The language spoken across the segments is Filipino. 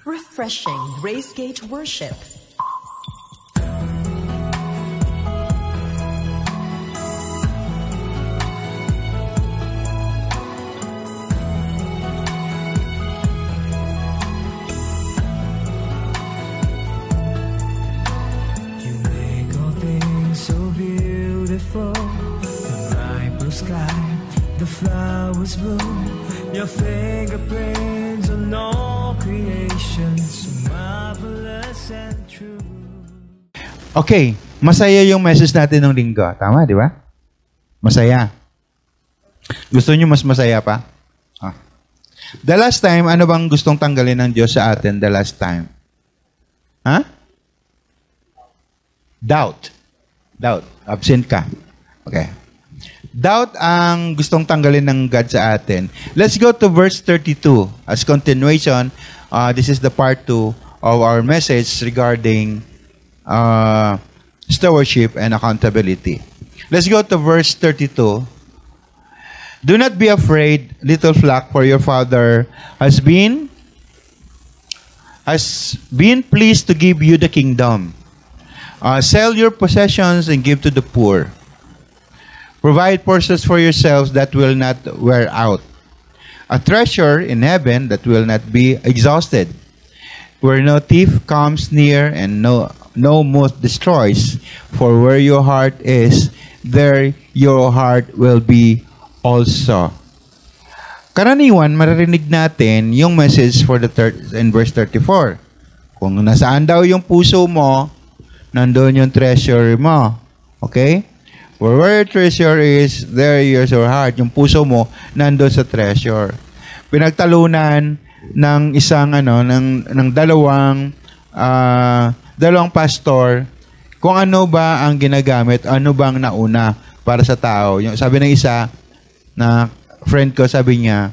Refreshing Gracegate Worship. You make all things so beautiful. The bright blue sky, the flowers bloom. Your fingerprints on all creation, so marvelous and true. Okay, masaya yung message natin ng linggo. Tama, di ba? Masaya. Gusto nyo mas masaya pa? Ah. The last time, ano bang gustong tanggalin ng Diyos sa atin the last time? Ha? Doubt. Doubt. Absent ka. Okay. Doubt ang gustong tanggalin ng God sa atin. Let's go to verse 32. As continuation, this is the part 2 of our message regarding stewardship and accountability. Let's go to verse 32. Do not be afraid, little flock, for your Father has been pleased to give you the kingdom. Sell your possessions and give to the poor. Provide purses for yourselves that will not wear out, a treasure in heaven that will not be exhausted, where no thief comes near and no moth destroys. For where your heart is, there your heart will be also. Karaniwan, maririnig natin yung message for the in verse 34. Kung nasaan daw yung puso mo, nandoon yung treasure mo. Okay? Where your treasure is, there is your heart. Yung puso mo, nandoon sa treasure. Pinagtalunan ng isang ng dalawang pastor kung ano ba ang ginagamit, ano bang nauna para sa tao. Yung sabi ng isa na friend ko, sabi niya,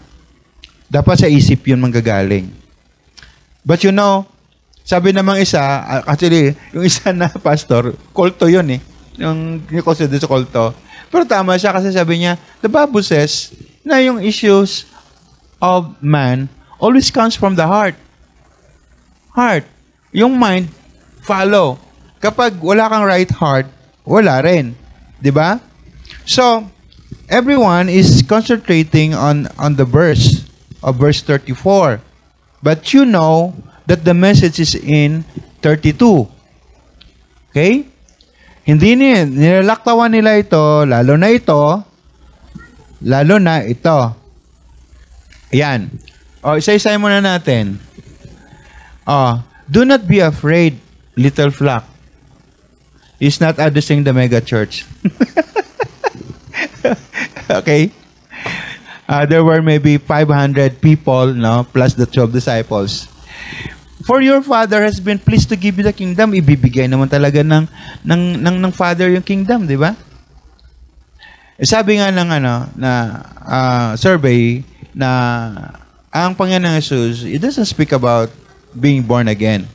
dapat sa isip yun manggagaling. But you know, sabi namang isa, actually, yung isa na pastor, kulto yun eh. Yung consider sa kulto. Pero tama siya kasi sabi niya, the Bible says na yung issues of man always comes from the heart. Heart. Yung mind, follow. Kapag wala kang right heart, wala rin. Diba? So, everyone is concentrating on the verse of verse 34. But you know that the message is in 32. Okay? Hindi nilalaktawan nila ito, lalo na ito. Ayan. Isa-isa muna natin. Do not be afraid, little flock. He's not addressing the mega church. Okay? There were maybe 500 people, no, plus the 12 disciples. For your Father has been pleased to give you the kingdom. Ibibigay naman talaga ng Father yung kingdom, di ba? Sabi nga ng survey na ang Panginoon Jesus, it doesn't speak about being born again.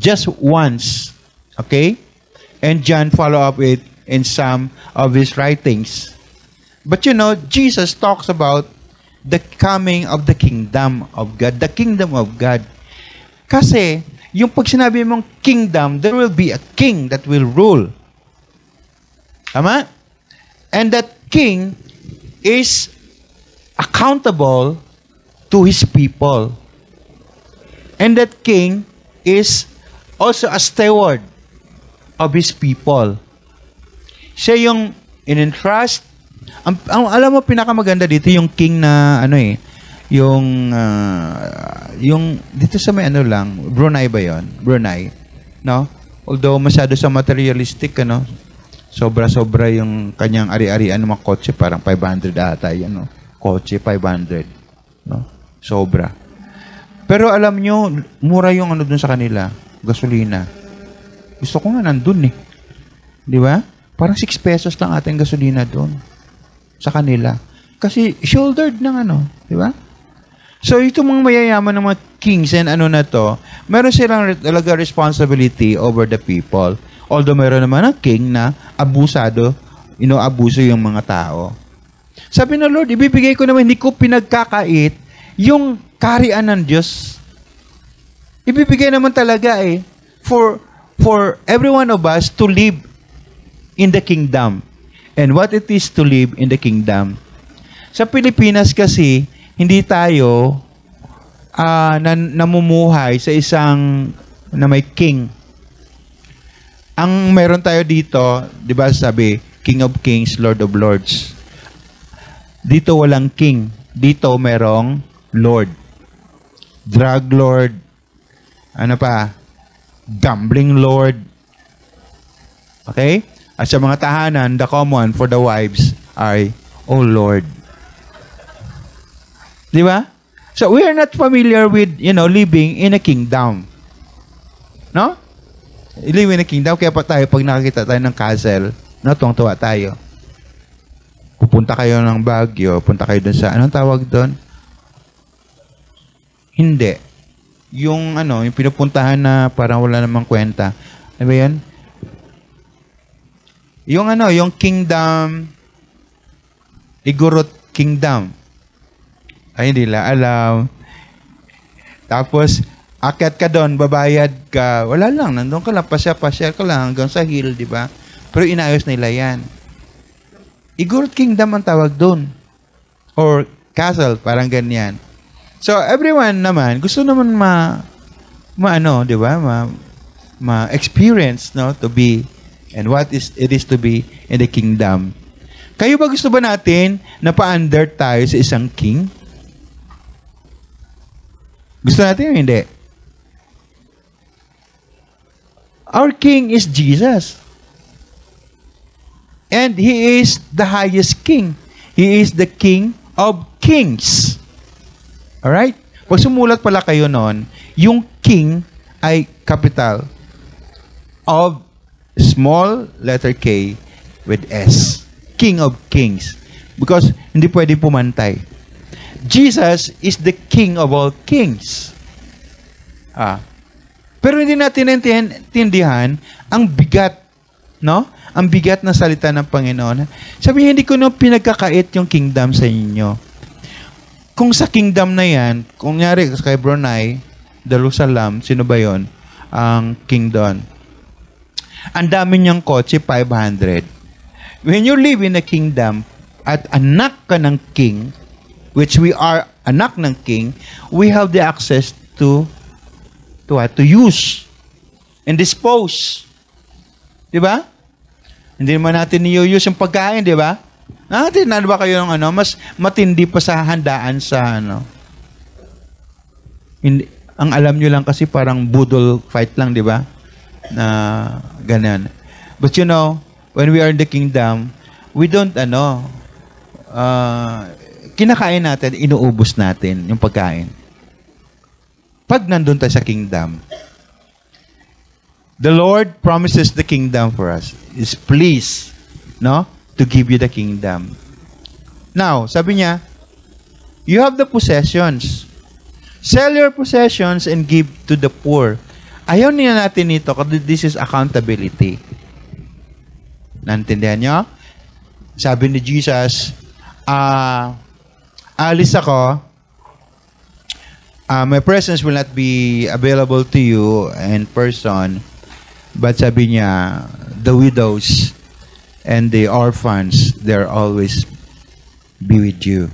Just once. Okay? And John follow up it in some of his writings. But you know, Jesus talks about the coming of the kingdom of God. The kingdom of God. Kasi, yung pag sinabi mong kingdom, there will be a king that will rule. Tama? And that king is accountable to his people. And that king is also a steward of his people. Siya yung in-entrust. Alam mo, pinakamaganda dito yung king na yung dito sa may Brunei ba yon? Brunei, no? Although masyado sa materialistic, sobra-sobra yung kanyang ari-arian ng mga kotse, parang 500 ata yan, no? Kotse 500, no? Sobra. Pero alam nyo, mura yung dun sa kanila, gasolina. Gusto ko nga nandun eh. Di ba? Parang 6 pesos lang ating gasolina dun sa kanila. Kasi shouldered ng di ba? So, itong mga mayayaman ng mga kings and meron silang talaga responsibility over the people. Although meron naman ang king na abusado, abuso yung mga tao. Sabi ng Lord, ibibigay ko naman, hindi ko pinagkakait yung kaharian ng Diyos Ibibigay naman talaga eh. For every one of us to live in the kingdom. And what it is to live in the kingdom. Sa Pilipinas kasi, hindi tayo namumuhay sa isang na may king. Ang meron tayo dito, di ba sabi, King of Kings, Lord of Lords. Dito walang king. Dito merong Lord. Drug Lord. Ano pa? Gambling Lord. Okay? At sa mga tahanan, the common for the wives ay, oh Lord. Di ba? So we are not familiar with, living in a kingdom. No? Living in a kingdom, kaya pa tayo, pag nakakita tayo ng castle, tuwang-tuwa tayo. Pupunta kayo ng Baguio, punta kayo dun sa, anong tawag doon? Hindi. Yung pinupuntahan na parang wala namang kwenta. Ano ba yan? Yung kingdom, Igorot Kingdom. Ay, hindi la alam. Tapos, akyat ka doon, babayad ka. Wala lang, nandun ka lang, pasya ka lang hanggang sa hill, di ba? Pero inayos nila yan. Igorot Kingdom ang tawag doon. Or castle, parang ganyan. So, everyone naman, gusto naman di ba? Ma-experience, no? To be, and what it is to be in the kingdom. Kayo ba gusto ba natin na pa-under tayo sa isang king? Gusto natin o hindi? Our king is Jesus. And he is the highest king. He is the king of kings. Alright? Pag sumulat pala kayo noon, yung king ay capital of small letter K with S. King of kings. Because hindi pwede pumantay. Jesus is the king of all kings. Pero hindi natin naintindihan ang bigat, no? Ang bigat na salita ng Panginoon. Sabi, hindi ko na pinagkakait yung kingdom sa inyo. Kung sa kingdom na yan, kung nyari kay Brunei, Darussalam, sino ba yun? Ang king doon. Ang dami niyang kotse, 500. When you live in a kingdom, at anak ka ng king, which we are anak ng king, we have the access to use and dispose. Di ba? Hindi naman natin i-use yung pagkain, di ba? Natin, ba kayo ng mas matindi pa sa handaan sa Hindi, ang alam nyo lang kasi parang budol fight lang, di ba? Na ganyan. But when we are in the kingdom, we don't, kinakain natin, inuubos natin yung pagkain. Pag nandun tayo sa kingdom, the Lord promises the kingdom for us. Is pleased, to give you the kingdom. Now, sabi niya, you have the possessions. Sell your possessions and give to the poor. Ayaw niya natin ito kasi this is accountability. Naintindihan niyo? Sabi ni Jesus, alis ako, my presence will not be available to you in person, but sabi niya, the widows and the orphans, they'll always be with you.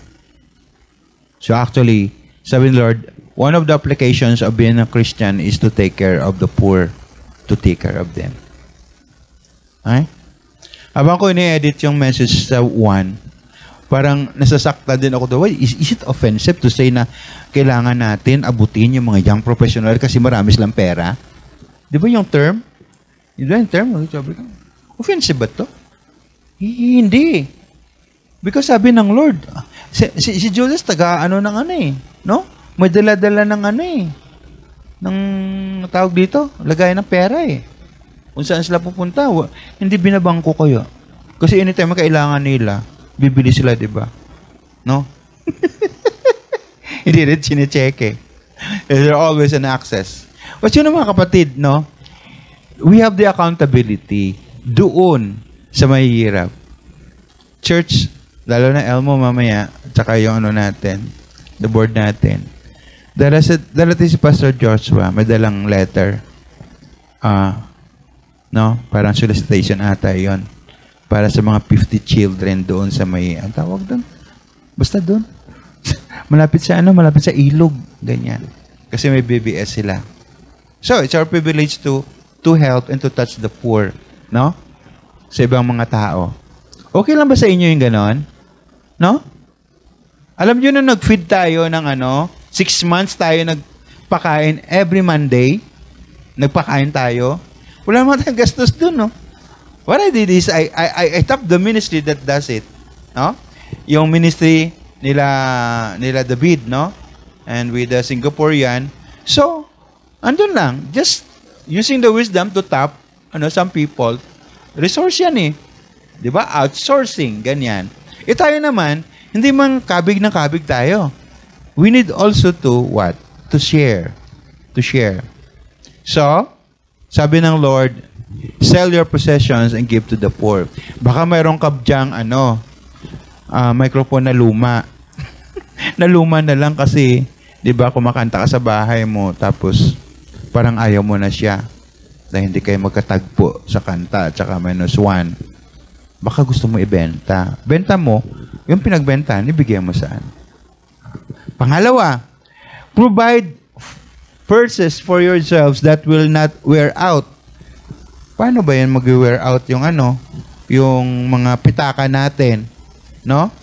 So actually, sabi ni Lord, one of the applications of being a Christian is to take care of the poor, to take care of them. Okay? Habang ko ini-edit yung message sa 1, parang nasasakta din ako doon. Is it offensive to say na kailangan natin abutin yung mga young professional kasi marami silang pera? Di ba yung term? Di ba yung term? Offensive ba to? Hindi. Because sabi ng Lord, si Judas no? May dala-dala ng ng tawag dito, lagay ng pera Kung saan sila pupunta, hindi binabangko kayo. Kasi anytime kailangan nila, bibili sila, di ba? No? Hindi rin sine-check There's always an access. But yun mga kapatid, no? We have the accountability doon sa mahihirap. Church, lalo na Elmo mamaya, tsaka yung natin, the board natin. Dala si Pastor Joshua, may dalang letter. No? Parang solicitation ata yon para sa mga 50 children doon sa may, ang tawag doon? Basta doon. Malapit sa ilog. Ganyan. Kasi may BBS sila. So, it's our privilege to help and to touch the poor. No? Sa ibang mga tao. Okay lang ba sa inyo yung ganon? No? Alam nyo na nag-feed tayo ng 6 months tayo nagpakain every Monday. Nagpakain tayo. Wala naman tayong gastos dun, no? What I did is, I tapped the ministry that does it. No? Yung ministry nila David, no? And with the Singaporean. So, andun lang. Just using the wisdom to tap, some people. Resource yan eh. Di ba? Outsourcing, ganyan. Tayo naman, hindi man kabig na kabig tayo. We need also to what? To share. To share. So, sabi ng Lord, sell your possessions and give to the poor. Baka mayroong kabyang microphone na luma. Na luma na lang kasi, di ba, kumakanta ka sa bahay mo, tapos parang ayaw mo na siya. Dahil hindi kayo magkatagpo sa kanta, at saka -1. Baka gusto mo ibenta. Benta mo, yung pinagbentahan, ibigay mo saan. Pangalawa, provide purses for yourselves that will not wear out. Paano ba yan mag-wear out yung yung mga pitaka natin? No?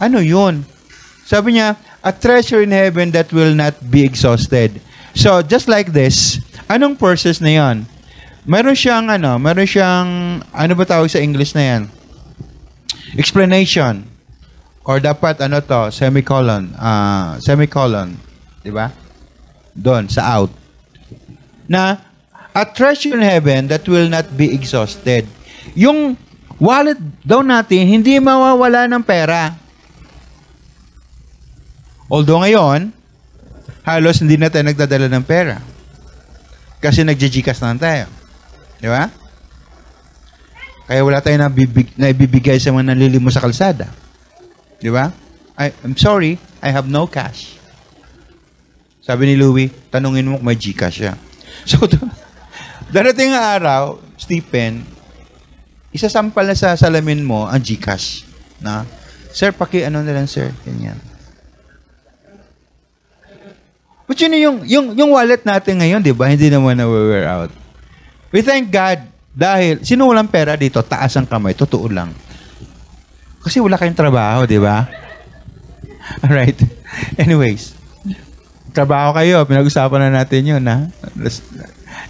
Ano yun? Sabi niya, a treasure in heaven that will not be exhausted. So, just like this, anong purses na yan? Meron siyang ano ba tawag sa English na yan? Explanation. Or dapat semicolon. Di ba? Doon, sa out. Na, a treasure in heaven that will not be exhausted. Yung wallet daw natin, hindi mawawala ng pera. Although ngayon, halos hindi na tayo nagdadala ng pera. Kasi nagjijikas na tayo. Di ba? Kaya wala tayong naibibigay sa mga nanlilimo sa kalsada. Di ba? I'm sorry, I have no cash. Sabi ni Louie, tanungin mo kung may Gcash siya. So, darating ang araw, Stephen, isasampal na sa salamin mo ang Gcash. Na, sir, na lang, sir. Ganyan. But yun yung wallet natin ngayon, di ba? Hindi naman na-wear out. We thank God dahil, sino walang pera dito? Taas ang kamay. Totoo lang. Kasi wala kayong trabaho, di ba? Alright. Anyways, trabaho kayo. Pinag-usapan na natin yun, ha?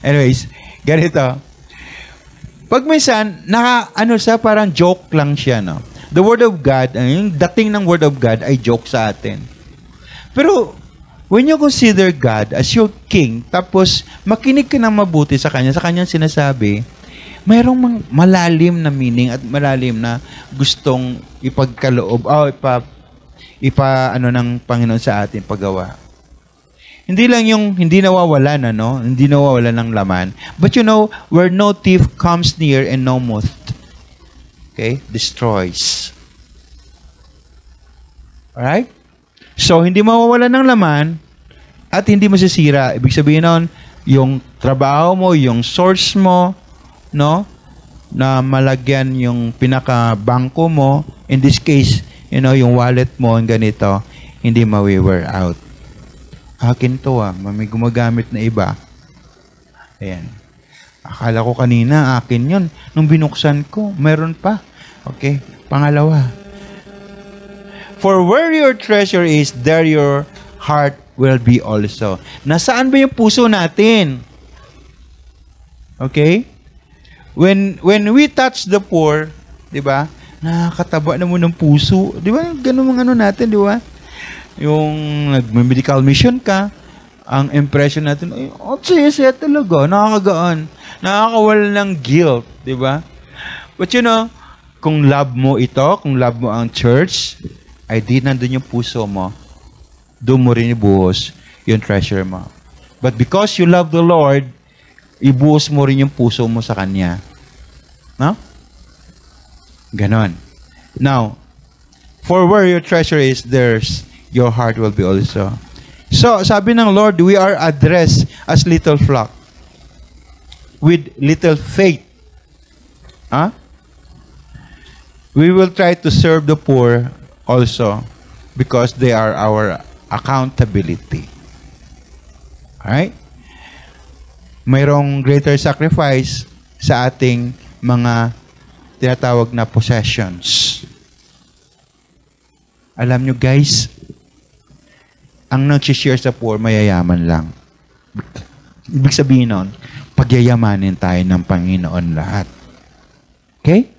Anyways, ganito. Pag minsan, parang joke lang siya, no? The Word of God, yung dating ng Word of God ay joke sa atin. Pero, when you consider God as your King, tapos makinig ka ng mabuti sa kanyang sinasabi, mayroong malalim na meaning at malalim na gustong ipagkaloob, ng Panginoon sa atin paggawa. Hindi lang yung hindi nawawalan, hindi nawawalan ng laman. But where no thief comes near and no moth, destroys. Alright? So, hindi mawawalan ng laman at hindi masisira. Ibig sabihin nun, yung trabaho mo, yung source mo, na malagyan yung pinaka-bangko mo, in this case, yung wallet mo, yung ganito, hindi mawi-wear out. Akin to may gumagamit na iba. Ayan. Akala ko kanina, akin yun. Nung binuksan ko, meron pa. Okay. Pangalawa. For where your treasure is, there your heart will be also. Nasaan ba yung puso natin? Okay? When we touch the poor, di ba? Nakakataba na mo ng puso. Di ba? Ganun mga natin, di ba? Yung nag-medical mission ka, ang impression natin, saya talaga, nakakagaan. Nakakawala ng guilt, di ba? But kung love mo ito, kung love mo ang church, ay di nandun yung puso mo, doon mo rin ibuhos yung treasure mo. But because you love the Lord, ibuhos mo rin yung puso mo sa Kanya. No? Ganon. Now, for where your treasure is, there's your heart will be also. So, sabi ng Lord, we are addressed as little flock with little faith. Huh? We will try to serve the poor also because they are our accountability. Alright? Mayroong greater sacrifice sa ating mga tinatawag na possessions. Alam nyo guys, ang nag-share sa poor, mayayaman lang. Ibig sabihin nun, pagyayamanin tayo ng Panginoon lahat. Okay?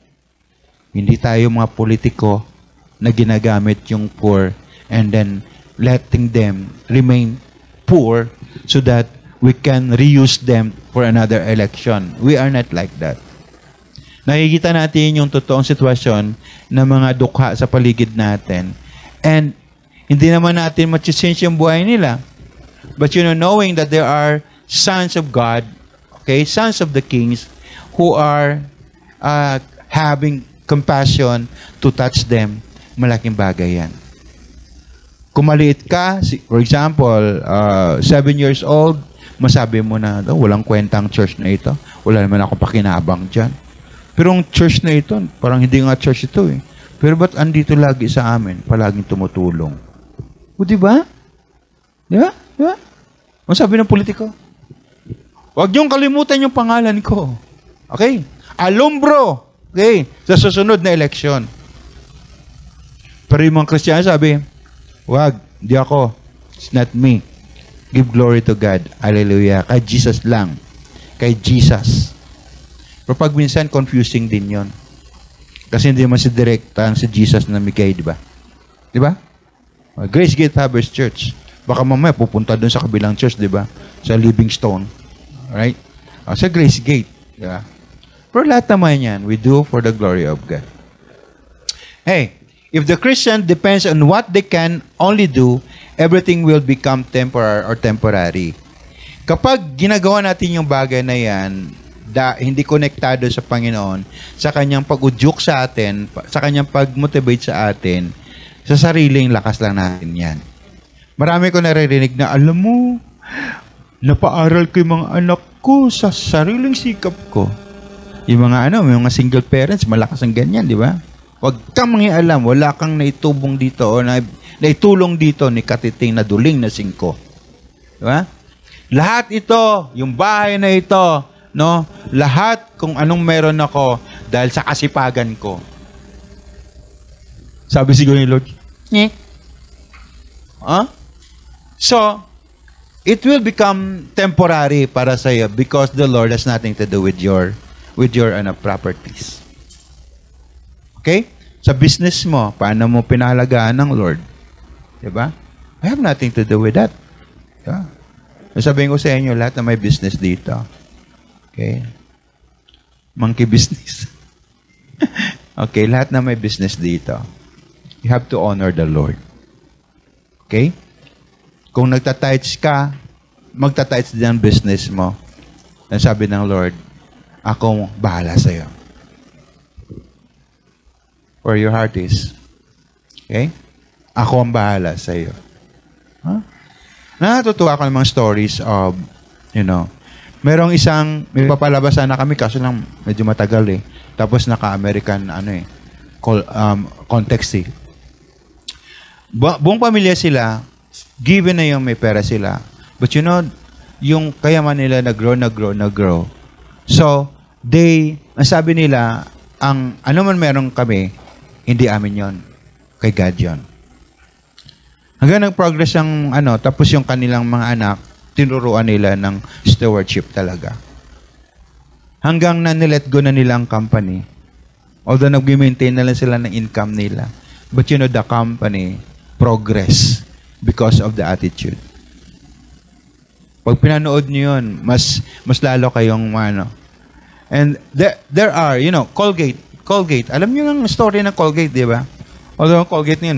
Hindi tayo mga politiko na ginagamit yung poor and then letting them remain poor so that we can reuse them for another election. We are not like that. Nakikita natin yung totoong sitwasyon ng mga dukha sa paligid natin. And hindi naman natin ma-change yung buhay nila. But knowing that there are sons of God, okay, sons of the kings, who are having compassion to touch them, malaking bagay yan. Kung maliit ka, for example, 7 years old, masabi mo na, walang kwentang church na ito. Wala naman ako pakinabang dyan. Pero ang church na ito, parang hindi nga church ito eh. Pero ba't andito lagi sa amin? Palaging tumutulong. O diba? Diba? Diba? Ano sabi ng politiko? Huwag niyong kalimutan yung pangalan ko. Okay? Alumbro. Okay? Sa susunod na eleksyon. Pero yung mga Kristiyano sabi, wag, di ako. It's not me. Give glory to God. Hallelujah. Kay Jesus lang. Kay Jesus. Pero pag minsan, confusing din yon. Kasi hindi naman si direkta si Jesus na migay, di ba? Di ba? Grace Gate Harvest Church. Baka mamaya pupunta doon sa kabilang church, di ba? Sa Livingstone. Right? Sa Grace Gate. Di ba? Pero lahat naman yan, we do for the glory of God. Hey, if the Christian depends on what they can only do, everything will become temporary or temporary. Kapag ginagawa natin yung bagay na yan, hindi konektado sa Panginoon, sa kanyang pag-udyok sa atin, sa kanyang pag-motivate sa atin, sa sariling lakas lang natin yan. Marami ko naririnig na, alam mo, napaaral ko yung mga anak ko sa sariling sikap ko. Yung mga mga single parents, malakas ang ganyan, di ba? Huwag kang mangialam, wala kang naitubong dito o naitulong dito ni katiting na duling na 5. Di ba? Lahat ito, yung bahay na ito, no? Lahat kung anong meron ako dahil sa kasipagan ko. Sabi siguro ni Lord, So, it will become temporary para sa iyo because the Lord has nothing to do with your properties. Okay? Sa business mo, paano mo pinahalagaan ng Lord? Diba? I have nothing to do with that. Diba? Sabihin ko sa inyo, lahat na may business dito. Okay? Monkey business. Okay, lahat na may business dito. You have to honor the Lord. Okay? Kung nagtatites ka, magtatites din ang business mo. Ang sabi ng Lord, ako bahala sa'yo. Where your heart is. Okay? Ako ang bahala sa'yo. Huh? Natutuwa ako ng mga stories of, merong may papalabasan na kami, kaso lang medyo matagal eh. Tapos naka-American, context eh. Buong pamilya sila, given na yung may pera sila. But yung kayaman nila nag-grow. So, ang sabi nila, ang ano man meron kami, hindi amin yon, kay God yon. Hanggang nag-progress ang tapos yung kanilang mga anak, tinuruan nila ng stewardship talaga. Hanggang na nilet go na nila ang company. Although nag-maintain na lang sila ng income nila. But the company progress because of the attitude. Pag pinanood niyo yun, mas lalo kayong And there are, Colgate. Alam niyo ang story ng Colgate, di ba? Although Colgate niyo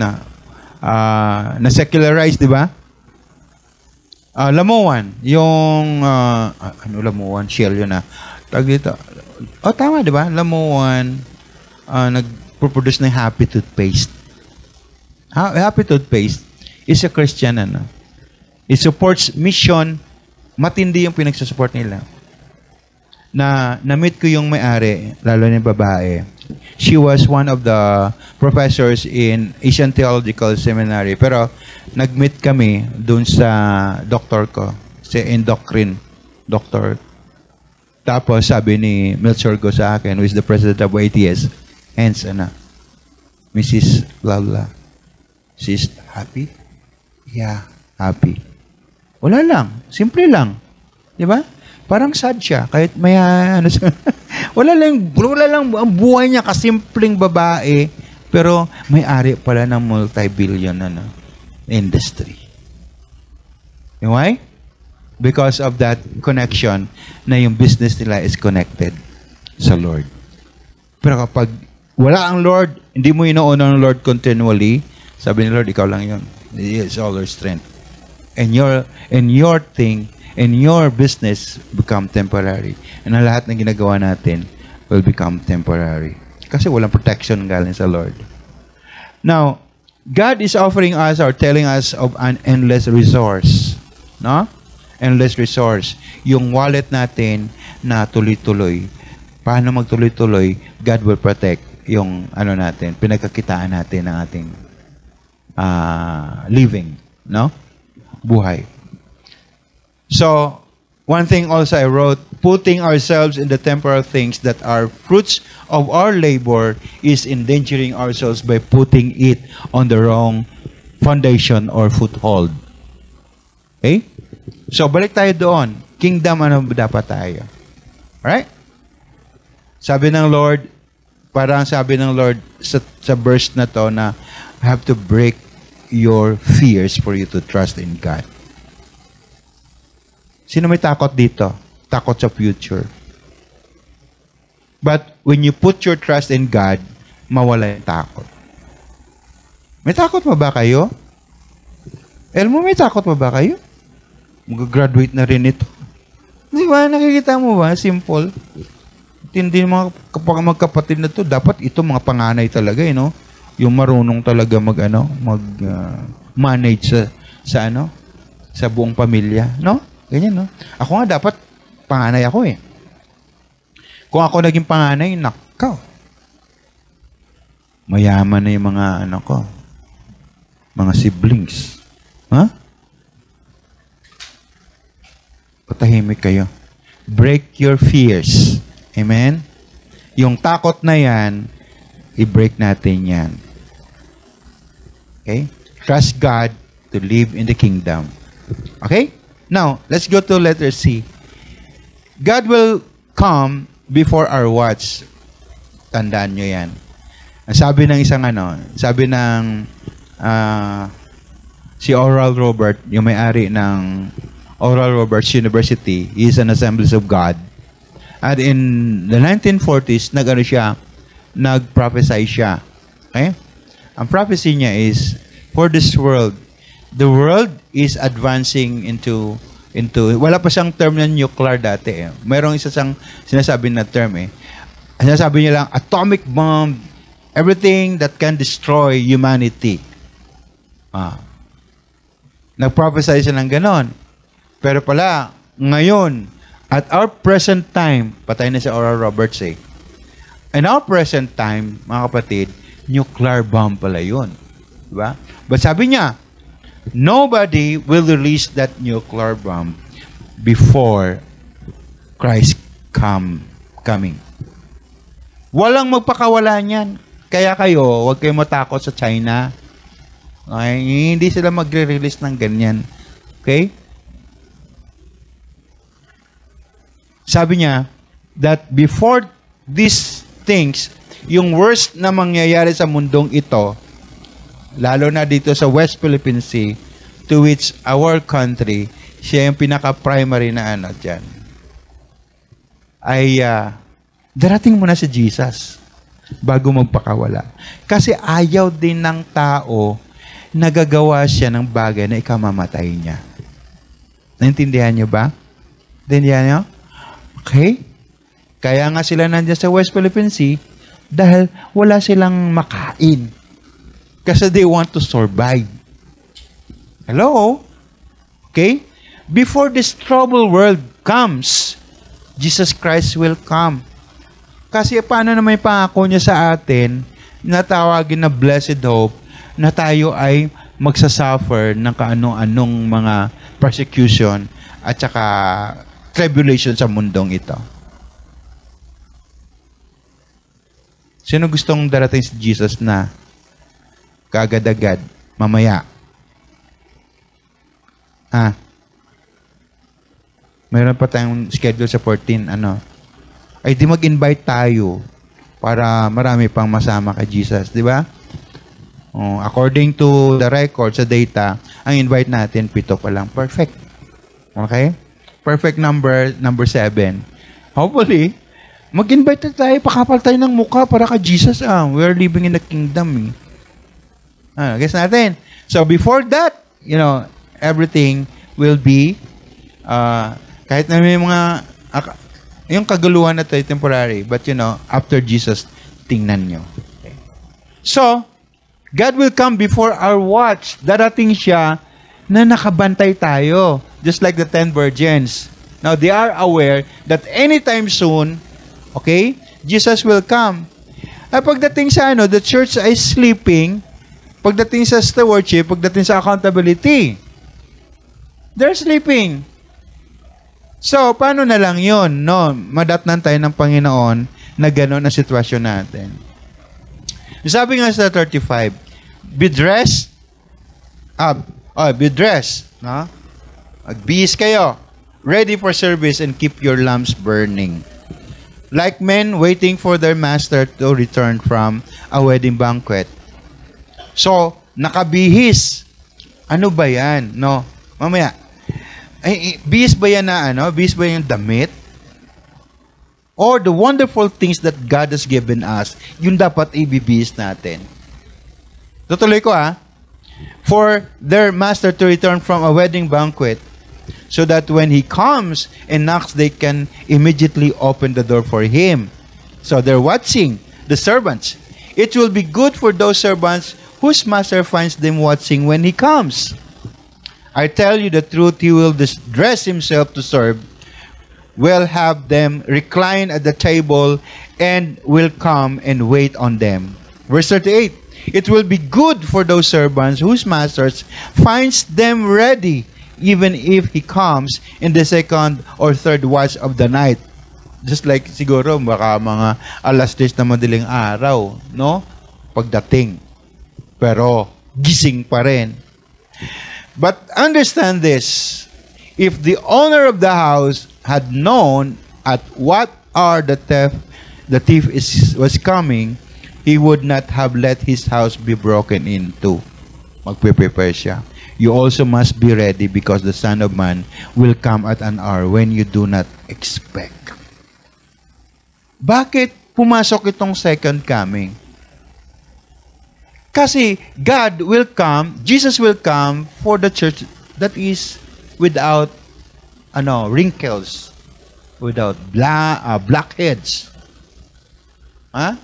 na-secularize, di ba? Lamuan, yung Lamuan, Shell yun tag dito. Tama, di ba? Lamuan, nag-produce ng Happy Toothpaste. Happy Toothpaste is a Christian, It supports mission. Matindi yung pinagsusupport nila. Na-meet ko yung may-ari, lalo na yung babae. She was one of the professors in Asian Theological Seminary. Pero nag-meet kami dun sa doktor ko, si endocrine doctor. Tapos sabi ni Melchor sa akin, who is the president of ATS, hence, Mrs. Lala, she's happy? Yeah, happy. Wala lang. Simple lang. Di ba? Parang sad siya. Kahit may wala lang ang buhay niya, kasimpleng babae. Pero may-ari pala ng multi-billion industry. You know why? Because of that connection na yung business nila is connected sa Lord. Pero kapag wala ang Lord, hindi mo inuuna ng Lord continually, sabi ni Lord, ikaw lang yun. He is all your strength. And your thing, and your business become temporary. And ang lahat ng ginagawa natin will become temporary. Kasi walang protection galing sa Lord. Now, God is offering us or telling us of an endless resource. No? Endless resource. Yung wallet natin na tuloy-tuloy. Paano magtuloy-tuloy? God will protect yung natin, pinagkakitaan natin ng ating living, no? Buhay. So, one thing also I wrote, putting ourselves in the temporal things that are fruits of our labor is endangering ourselves by putting it on the wrong foundation or foothold. Okay? So, balik tayo doon. Kingdom, dapat tayo? Alright? Sabi ng Lord, parang sabi ng Lord sa verse na to na have to break your fears for you to trust in God. Sino may takot dito? Takot sa future. But when you put your trust in God, mawala yung takot. May takot pa ba kayo? Elmo, may takot pa ba kayo? Mag-graduate na rin ito. Di ba? Nakikita mo ba? Simple. Hindi mga magkapatid na to, dapat ito mga panganay talaga, no? Yung marunong talaga manage sa buong pamilya, no? Ganyan, no? Ako nga dapat panganay ako eh. Kung ako naging panganay, nakaw. Mayaman na yung mga mga siblings. Ha? Patahimik kayo. Break your fears. Amen? Yung takot na yan, i-break natin yan. Okay? Trust God to live in the kingdom. Okay? Now, let's go to letter C. God will come before our watch. Tandaan nyo yan. Sabi ng isang sabi ng si Oral Roberts, yung may-ari ng Oral Roberts University, he is an Assemblies of God. At in the 1940s, nag-prophesy siya. Okay? Ang prophecy niya is, for this world, the world is advancing into wala pa siyang term na nuclear dati eh. Mayroong isa siyang sinasabi na term eh. Sinasabi niya lang, atomic bomb, everything that can destroy humanity. Nag-prophesy siya ng ganon. Pero pala, ngayon, at our present time, patay na si Oral Roberts eh. In our present time, mga kapatid, nuclear bomb pala yun. Diba? But sabi niya, nobody will release that nuclear bomb before Christ coming. Walang magpakawala niyan. Kaya kayo, huwag kayo matakot sa China. Okay? Hindi sila magre-release ng ganyan. Okay? Sabi niya, that before these things, yung worst na mangyayari sa mundong ito, lalo na dito sa West Philippine Sea, to which our country, siya yung pinaka-primary na dyan, ay darating mo na si Jesus bago magpakawala. Kasi ayaw din ng tao nagagawa siya ng bagay na ikamamatay niya. Naintindihan niyo ba? Naintindihan niyo? Okay? Kaya nga sila nandiyan sa West Philippine Sea dahil wala silang makain. Kasi they want to survive. Hello? Okay? Before this troubled world comes, Jesus Christ will come. Kasi paano naman yung pangako niya sa atin na tawagin na blessed hope na tayo ay magsasuffer ng kaano-anong mga persecution at saka tribulation sa mundong ito. Sino gustong darating si Jesus na kaagad-agad, mamaya? Mayroon pa tayong schedule sa 14, ay di mag-invite tayo para marami pang masama kay Jesus, di ba? According to the record sa data, ang invite natin 7 pa lang. Perfect. Okay? Perfect number 7. Hopefully, mag-invite na tayo, pakapal tayo ng mukha para kay Jesus. We are living in the kingdom. Guess natin. So before that, everything will be kahit na may mga yung kaguluhan na ito ay temporary, but after Jesus, tingnan nyo. Okay. So, God will come before our watch. Darating siya na nakabantay tayo. Just like the 10 virgins. Now, they are aware that anytime soon, okay, Jesus will come. At pagdating sa the church ay sleeping. Pagdating sa stewardship, pagdating sa accountability, they're sleeping. So, paano na lang yun? No? Madatnan tayo ng Panginoon na gano'n ang sitwasyon natin. Sabi nga sa 35, be dressed. Be dressed. No? Magbihis kayo. Ready for service and keep your lamps burning. Like men waiting for their master to return from a wedding banquet. So, nakabihis. Ano ba yan? No? Mamaya. Bihis ba yan na Bihis ba yung damit? Or the wonderful things that God has given us, yun dapat ibibihis natin. Tutuloy ko For their master to return from a wedding banquet, so that when he comes and knocks, they can immediately open the door for him. So they're watching the servants. It will be good for those servants whose master finds them watching when he comes. I tell you the truth, he will dress himself to serve, will have them recline at the table, and will come and wait on them. Verse 38, it will be good for those servants whose masters finds them ready, even if he comes in the 2nd or 3rd watch of the night. Just like siguro baka mga 10:00 na madaling araw, no? Pagdating. Pero gising pa rin. But understand this, if the owner of the house had known at what hour the thief was coming, he would not have let his house be broken into. Magpe-prepare siya. You also must be ready because the Son of Man will come at an hour when you do not expect. Bakit pumasok itong second coming? Kasi God will come, Jesus will come for the church that is without wrinkles, without blackheads. A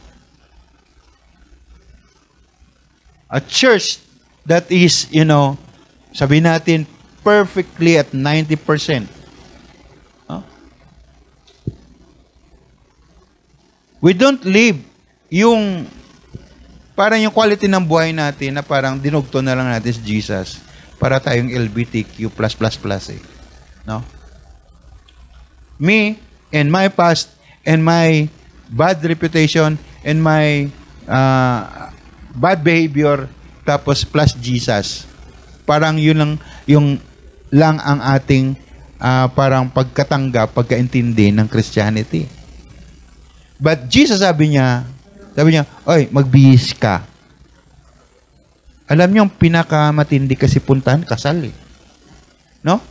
church that is, sabihin natin, perfectly at 90%. We don't live parang yung quality ng buhay natin na parang dinugto na lang natin si Jesus para tayong LGBTQ+++. No? Me and my past and my bad reputation and my bad behavior tapos plus Jesus. Parang yun lang ang ating parang pagkatanggap, pagkaintindi ng Christianity. But Jesus sabi niya, oy, magbihis ka. Alam niyo, yung pinakamatindi kasi puntahan, kasal eh. No?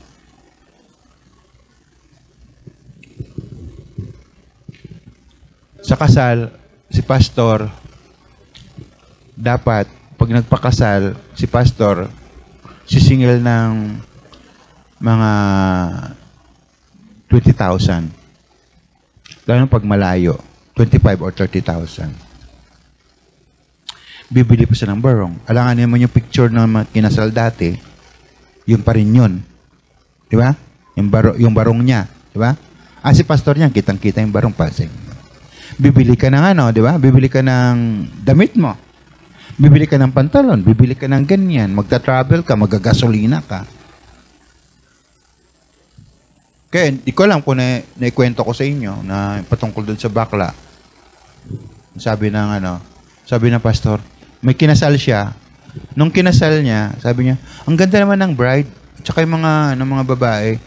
Sa kasal, si pastor, dapat, pag nagpakasal, si pastor, sisingil ng mga 20,000. Lalo pag malayo, 25 or 30,000. Bibili pa siya ng barong. Alangan naman yung picture ng kinasal dati, yun pa rin yun. Di ba? Yung barong niya. Di ba? Si pastor niya, kitang-kita yung barong pasing. Bibili ka ng ano, di ba? Bibili ka ng damit mo. Bibili ka ng pantalon. Bibili ka ng ganyan. Magta-travel ka, magagasolina ka. Kaya, di ko alam kung naikwento ko sa inyo na patungkol doon sa bakla. Sabi ng pastor, may kinasal siya. Nung kinasal niya, sabi niya, ang ganda naman ng bride. Tsaka yung mga babae.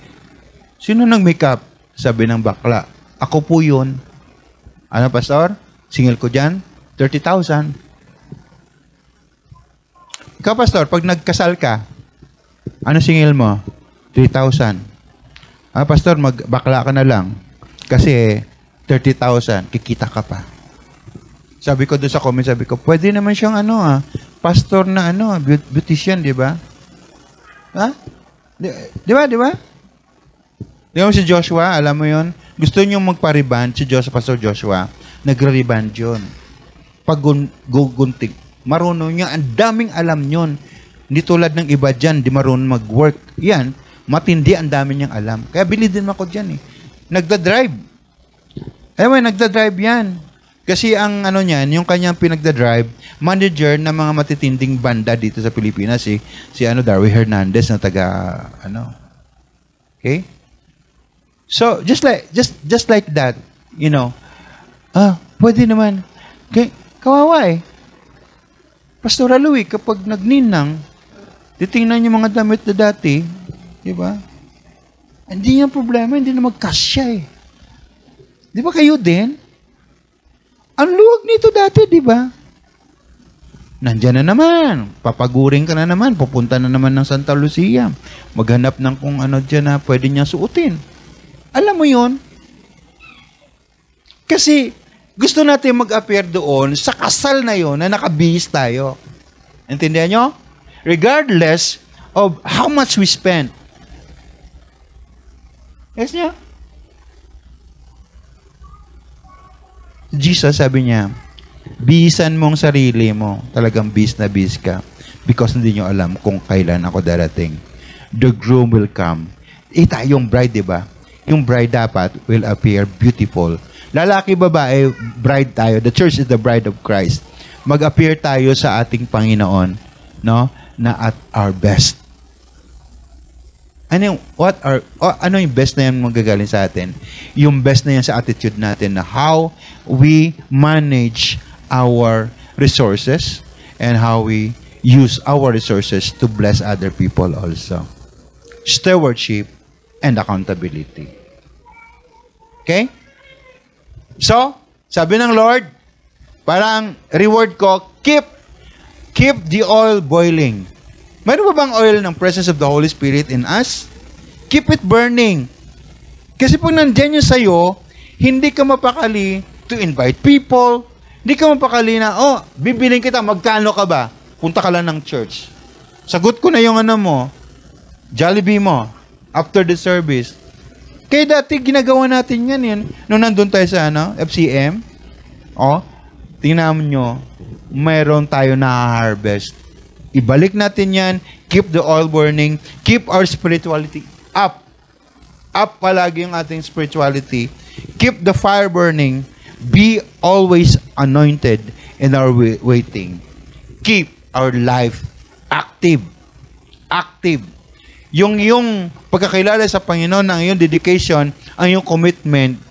Sino nag-makeup? Sabi ng bakla, ako po yun. Ano, pastor? Singil ko dyan? 30,000. Ikaw, pastor, pag nagkasal ka, ano singil mo? 3,000. Pastor, magbakla ka na lang. Kasi 30,000, kikita ka pa. Sabi ko doon sa comment, sabi ko, pwede naman siyang pastor na beautician, di ba? Ha? Di ba? Di ba si Joshua, alam mo yon? Gusto niyo magpa-reband, si Pastor Joshua, nagre-reband yun. Pag gugunting, marunong niya, ang daming alam yun. Hindi tulad ng iba dyan, di marunong mag-work. Yan, matindi, ang dami niyang alam. Kaya bili din ako dyan eh. Nagda-drive. Nagda-drive yan. Kasi ang niyan, yung kanyang pinagda-drive, manager ng mga matitinding banda dito sa Pilipinas, si Darwin Hernandez na taga, Okay? So, just like that, pwede naman. Okay, kawawa eh. Pastor Louie, kapag nagninang, titingnan yung mga damit na dati, di ba? Hindi niya problema, hindi na magkasya eh. Di ba kayo din? Ang luwag nito dati, di ba? Nandiyan na naman. Papaguring ka na naman. Pupunta na naman ng Santa Lucia. Maghanap ng kung ano dyan na pwede niya suotin. Alam mo yun? Kasi gusto natin mag-appear doon sa kasal na yun na nakabihis tayo. Intindihan nyo? Regardless of how much we spend. Yes niya? Jesus, sabi niya, bihisan mong sarili mo. Talagang bis na bis ka. Because hindi nyo alam kung kailan ako darating. The groom will come. Tayong bride, di ba? Yung bride dapat will appear beautiful. Lalaki, babae, bride tayo. The church is the bride of Christ. Mag-appear tayo sa ating Panginoon, no? Na at our best. Ano yung best na yan magagaling sa atin? Yung best na yan sa attitude natin na how we manage our resources and how we use our resources to bless other people also. Stewardship and accountability. Okay? So, sabi ng Lord, parang reward ko, keep the oil boiling. Mayroon ba bang oil ng presence of the Holy Spirit in us? Keep it burning. Kasi pag nandyan yun sa'yo, hindi ka mapakali to invite people. Hindi ka mapakali na, bibiling kita, magkano ka ba? Punta ka lang ng church. Sagot ko na yung Jollibee mo, after the service. Kaya dati, ginagawa natin yan. Nung nandun tayo sa FCM, tingnan nyo, mayroon tayo na-harvest. Ibalik natin yan, keep the oil burning, keep our spirituality up. Up palagi yung ating spirituality. Keep the fire burning. Be always anointed in our waiting. Keep our life active. Active. Yung pagkakilala sa Panginoon, ang iyong dedication, ang iyong commitment,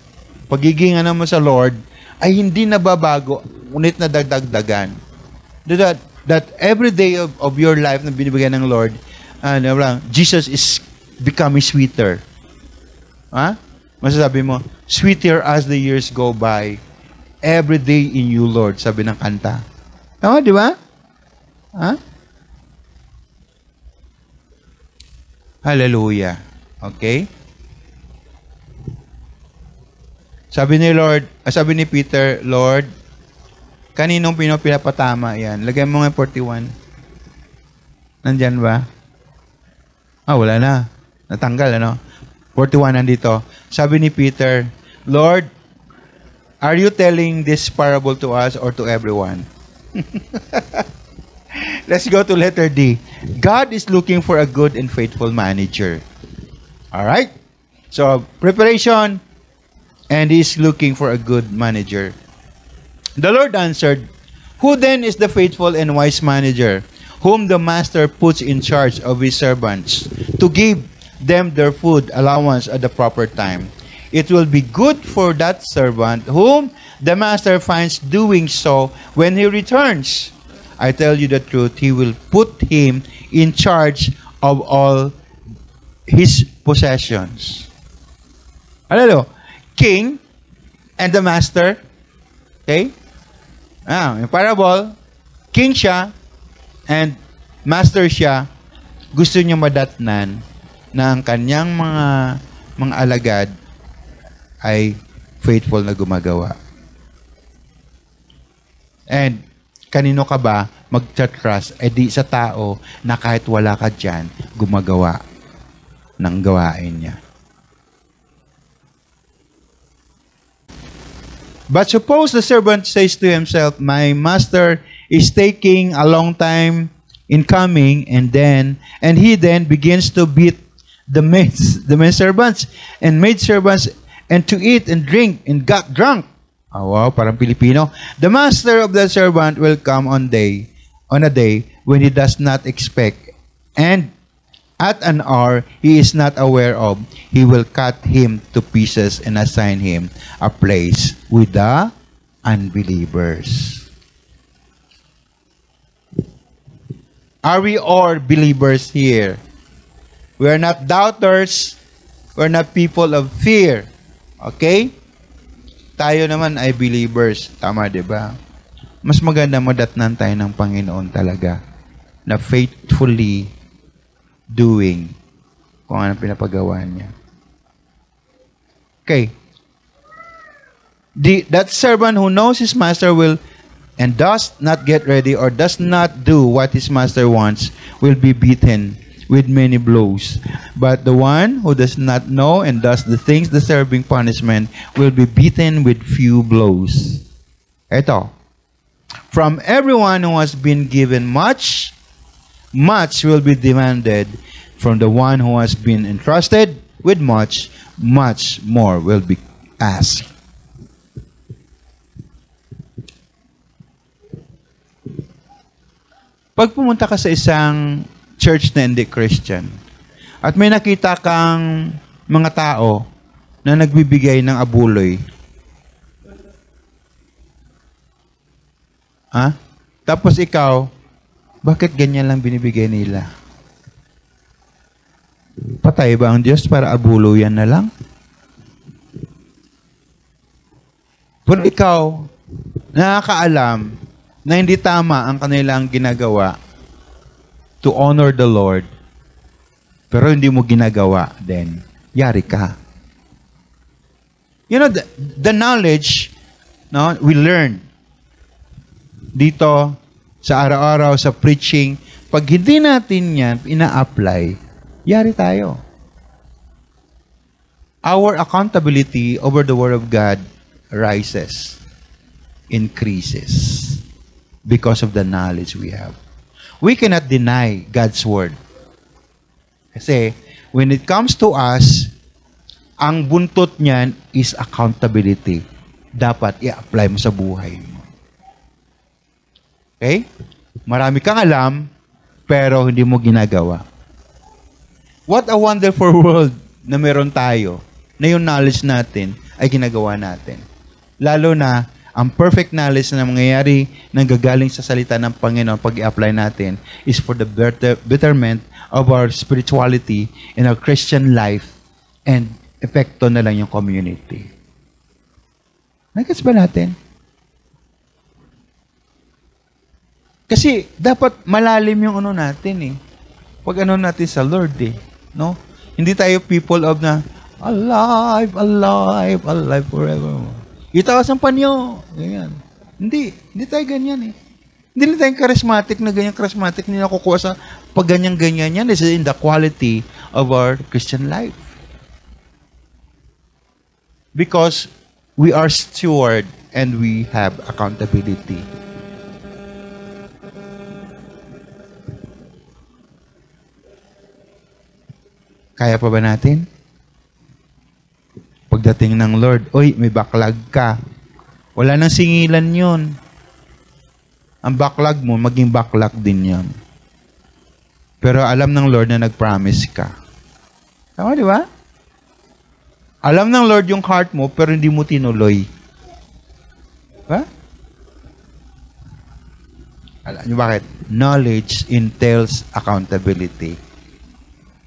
pagiging mo sa Lord, ay hindi nababago, ngunit nadagdagan. That every day of your life na binibigyan ng Lord, Jesus is becoming sweeter. Masasabi mo, sweeter as the years go by. Every day in you, Lord, sabi ng kanta. Tama, di ba? Hallelujah. Okay? Sabi ni Peter, Lord, kaninong pinapatama yan? Lagay mo nga 41. Nandyan ba? Wala na. Natanggal, 41 nandito. Sabi ni Peter, Lord, are you telling this parable to us or to everyone? Let's go to letter D. God is looking for a good and faithful manager. All right? So, preparation, and he's looking for a good manager. The Lord answered, "Who then is the faithful and wise manager, whom the master puts in charge of his servants, to give them their food allowance at the proper time? It will be good for that servant whom the master finds doing so when he returns. I tell you the truth, he will put him in charge of all his possessions." Ano? King and the master. Okay? Yung parable, king siya and master siya. Gusto niya madatnan na ang kanyang mga alagad ay faithful na gumagawa. And kanino ka ba mag-trust? Di sa tao na kahit wala ka dyan, gumagawa ng gawain niya. But suppose the servant says to himself, "My master is taking a long time in coming," and he then begins to beat the maid servants and maid servants, and to eat and drink and got drunk. Oh, wow, parang Pilipino. The master of the servant will come on a day when he does not expect, and at an hour he is not aware of. He will cut him to pieces and assign him a place with the unbelievers. Are we all believers here? We are not doubters. We are not people of fear. Okay? Tayo naman ay believers. Tama, di ba? Mas maganda madatnan tayo ng Panginoon talaga na faithfully doing kung ano pinapagawa niya. Okay. That servant who knows his master will and does not get ready or does not do what his master wants will be beaten with many blows. But the one who does not know and does the things deserving punishment will be beaten with few blows. Ito. From everyone who has been given much, much will be demanded. From the one who has been entrusted with much, much more will be asked. Pag pumunta ka sa isang church na hindi Christian, at may nakita kang mga tao na nagbibigay ng abuloy, tapos ikaw, bakit ganyan lang binibigay nila? Patay ba ang Diyos para abuluyan na lang? Pero ikaw, nakakaalam na hindi tama ang kanilang ginagawa to honor the Lord, pero hindi mo ginagawa, then yari ka. You know, the knowledge we learn dito sa araw-araw, sa preaching, pag hindi natin yan ina-apply, yari tayo. Our accountability over the Word of God rises, increases, because of the knowledge we have. We cannot deny God's Word. Kasi, when it comes to us, ang buntot niyan is accountability. Dapat i-apply mo sa buhay mo. Okay? Marami kang alam, pero hindi mo ginagawa. What a wonderful world na meron tayo, na yung knowledge natin ay ginagawa natin. Lalo na, ang perfect knowledge na mangyayari nang gagaling sa salita ng Panginoon pag i-apply natin is for the betterment of our spirituality in our Christian life and epekto na lang yung community. Nagets ba natin? Kasi dapat malalim yung ano natin eh. Pag ano natin sa Lord eh. No? Hindi tayo people of na alive, alive, alive forever. Itawas ang panyo. Ganyan. Hindi tayo ganyan eh. Hindi na tayong charismatic na ganyan charismatic. Hindi nakukuha sa pag ganyan-ganyan yan. This is in the quality of our Christian life. Because we are steward and we have accountability. Kaya pa ba natin? Pagdating ng Lord, oy, may backlog ka. Wala nang singilan yun. Ang backlog mo, maging backlog din yun. Pero alam ng Lord na nag-promise ka. Tama, di ba? Alam ng Lord yung heart mo, pero hindi mo tinuloy. Diba? Alam niyo bakit? Knowledge entails accountability.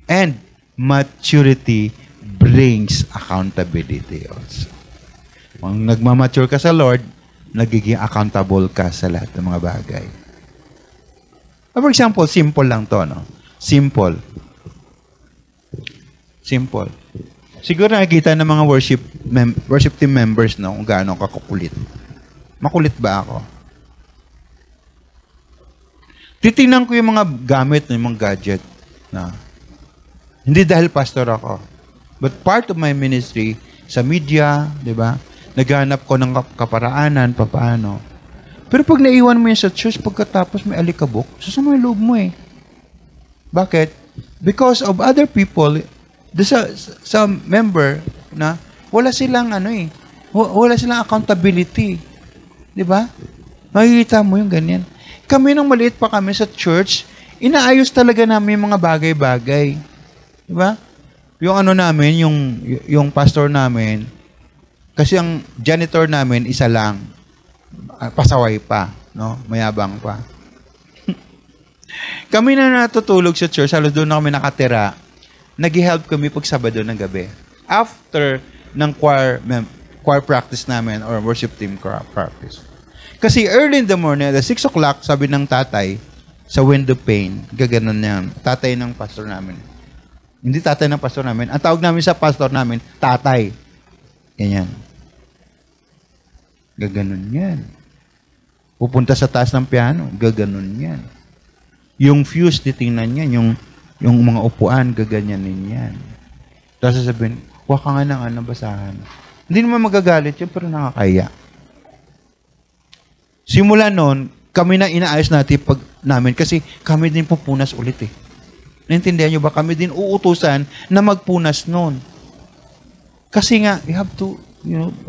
And maturity brings accountability also. Kung nagmamature ka sa Lord, nagiging accountable ka sa lahat ng mga bagay. For example, simple lang to, no? Simple. Siguro nakikita ng mga worship team members, no, kung gaano kakukulit. Makulit ba ako? Titingnan ko yung mga gamit, yung mga gadget, na hindi dahil pastor ako, but part of my ministry sa media, di ba? Naghanap ko ng kaparaanan, papaano. Pero pag naiwan mo yan sa church, pagkatapos may alikabok, sasama yung loob mo eh. Bakit? Because of other people, sa member na wala silang wala silang accountability. Di ba? Makikita mo yung ganyan. Kami nang maliit pa kami sa church, inaayos talaga namin yung mga bagay-bagay. Di ba? Yung namin, yung pastor namin, kasi ang janitor namin, isa lang. Pasaway pa, no? Mayabang pa. Kami na natutulog sa church, halos doon na kami nakatira, nag-help kami pag Sabado ng gabi. After ng choir practice namin or worship team practice. Kasi early in the morning, at 6 o'clock, sabi ng tatay, sa window pane, gaganon yan. Tatay ng pastor namin. Hindi tatay ng pastor namin. Ang tawag namin sa pastor namin, tatay. Ganyan. Gaganon yan. Pupunta sa taas ng piano, gaganon yan. Yung fuse, titingnan yan. Yung mga upuan, gaganyanin yan. Tapos sasabihin, huwag ka nga ng basahan. Hindi naman magagalit yun, pero nakakaya. Simula noon, kami na inaayos namin kasi kami din pupunas ulit eh. Naintindihan nyo ba? Kami din uutusan na magpunas noon. Kasi nga, you have to,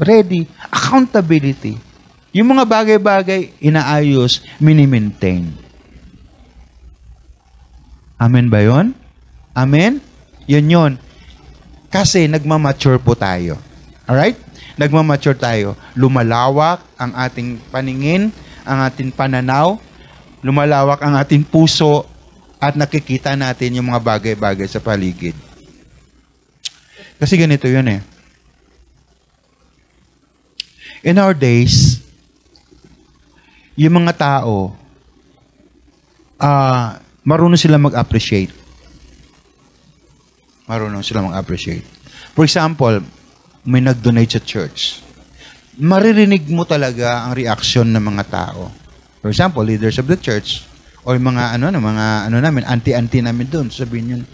ready. Accountability. Yung mga bagay-bagay, inaayos, mini-maintain. Amen ba yun? Amen? Yun. Kasi nagmamature po tayo. Alright? Nagmamature tayo. Lumalawak ang ating paningin, ang ating pananaw, lumalawak ang ating puso, at nakikita natin yung mga bagay-bagay sa paligid. Kasi ganito yun eh. In our days, yung mga tao, marunong sila mag-appreciate. For example, may nag-donate sa church. Maririnig mo talaga ang reaction ng mga tao. For example, leaders of the church, or mga namin, auntie namin doon, sabihin yun,